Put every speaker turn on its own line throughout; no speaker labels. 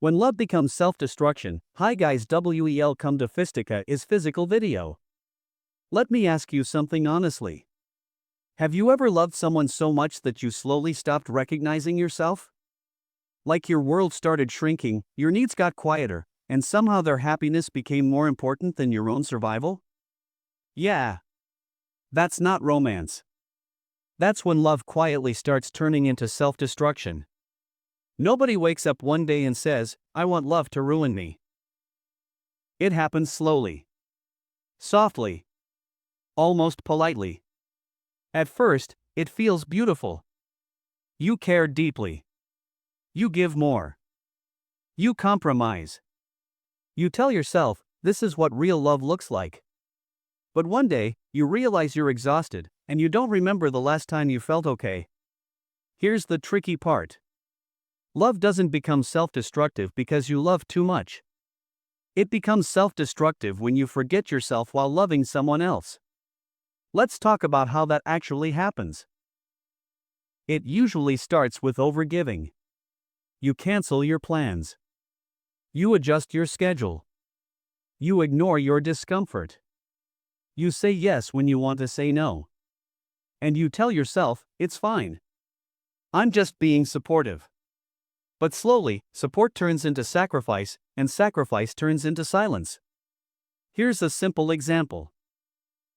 When love becomes self-destruction, hi guys, WEL come to Fistica is physical video. Let me ask you something honestly. Have you ever loved someone so much that you slowly stopped recognizing yourself? Like your world started shrinking, your needs got quieter, and somehow their happiness became more important than your own survival? Yeah. That's not romance. That's when love quietly starts turning into self-destruction. Nobody wakes up one day and says, I want love to ruin me. It happens slowly. Softly. Almost politely. At first, it feels beautiful. You care deeply. You give more. You compromise. You tell yourself, this is what real love looks like. But one day, you realize you're exhausted, and you don't remember the last time you felt okay. Here's the tricky part. Love doesn't become self-destructive because you love too much. It becomes self-destructive when you forget yourself while loving someone else. Let's talk about how that actually happens. It usually starts with overgiving. You cancel your plans. You adjust your schedule. You ignore your discomfort. You say yes when you want to say no. And you tell yourself, it's fine. I'm just being supportive. But slowly, support turns into sacrifice, and sacrifice turns into silence. Here's a simple example.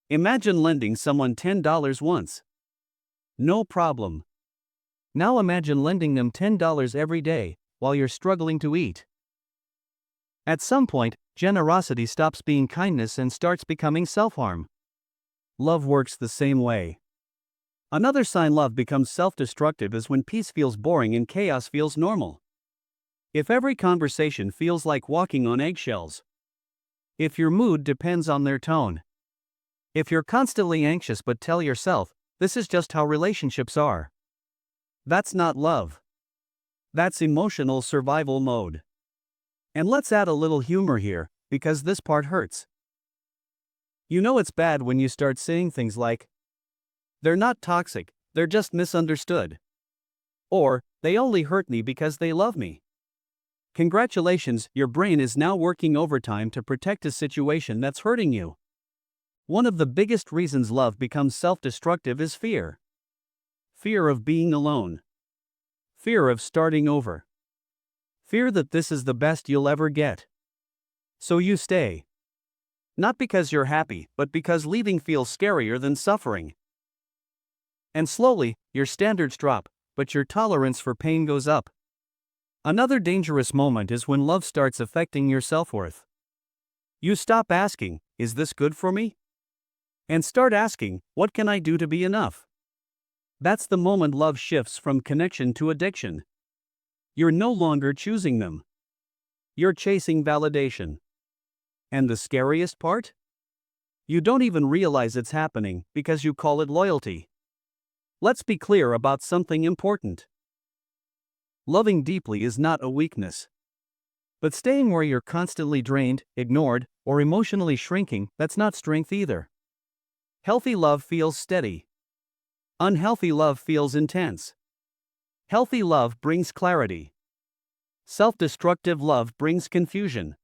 Imagine lending someone $10 once. No problem. Now imagine lending them $10 every day, while you're struggling to eat. At some point, generosity stops being kindness and starts becoming self-harm. Love works the same way. Another sign love becomes self-destructive is when peace feels boring and chaos feels normal. If every conversation feels like walking on eggshells. If your mood depends on their tone. If you're constantly anxious but tell yourself, this is just how relationships are. That's not love. That's emotional survival mode. And let's add a little humor here, because this part hurts. You know it's bad when you start saying things like, they're not toxic, they're just misunderstood. Or, they only hurt me because they love me. Congratulations, your brain is now working overtime to protect a situation that's hurting you. One of the biggest reasons love becomes self-destructive is fear. Fear of being alone. Fear of starting over. Fear that this is the best you'll ever get. So you stay. Not because you're happy, but because leaving feels scarier than suffering. And slowly, your standards drop, but your tolerance for pain goes up. Another dangerous moment is when love starts affecting your self-worth. You stop asking, is this good for me? And start asking, what can I do to be enough? That's the moment love shifts from connection to addiction. You're no longer choosing them. You're chasing validation. And the scariest part? You don't even realize it's happening because you call it loyalty. Let's be clear about something important. Loving deeply is not a weakness. But staying where you're constantly drained, ignored, or emotionally shrinking, that's not strength either. Healthy love feels steady. Unhealthy love feels intense. Healthy love brings clarity. Self-destructive love brings confusion.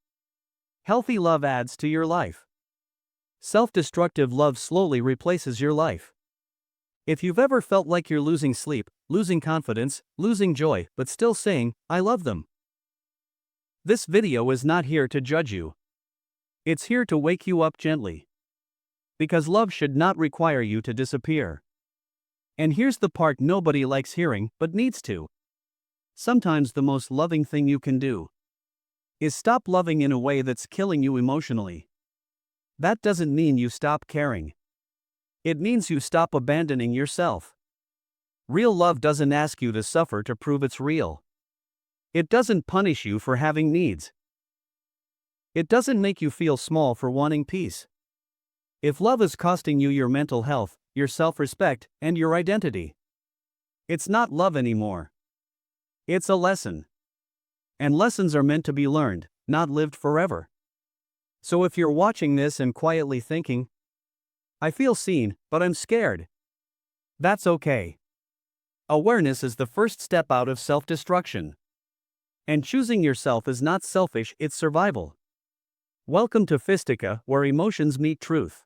Healthy love adds to your life. Self-destructive love slowly replaces your life. If you've ever felt like you're losing sleep, losing confidence, losing joy, but still saying, I love them. This video is not here to judge you. It's here to wake you up gently. Because love should not require you to disappear. And here's the part nobody likes hearing, but needs to. Sometimes the most loving thing you can do is stop loving in a way that's killing you emotionally. That doesn't mean you stop caring. It means you stop abandoning yourself. Real love doesn't ask you to suffer to prove it's real. It doesn't punish you for having needs. It doesn't make you feel small for wanting peace. If love is costing you your mental health, your self-respect, and your identity, it's not love anymore. It's a lesson. And lessons are meant to be learned, not lived forever. So if you're watching this and quietly thinking, I feel seen, but I'm scared. That's okay. Awareness is the first step out of self-destruction. And choosing yourself is not selfish, it's survival. Welcome to Fistica, where emotions meet truth.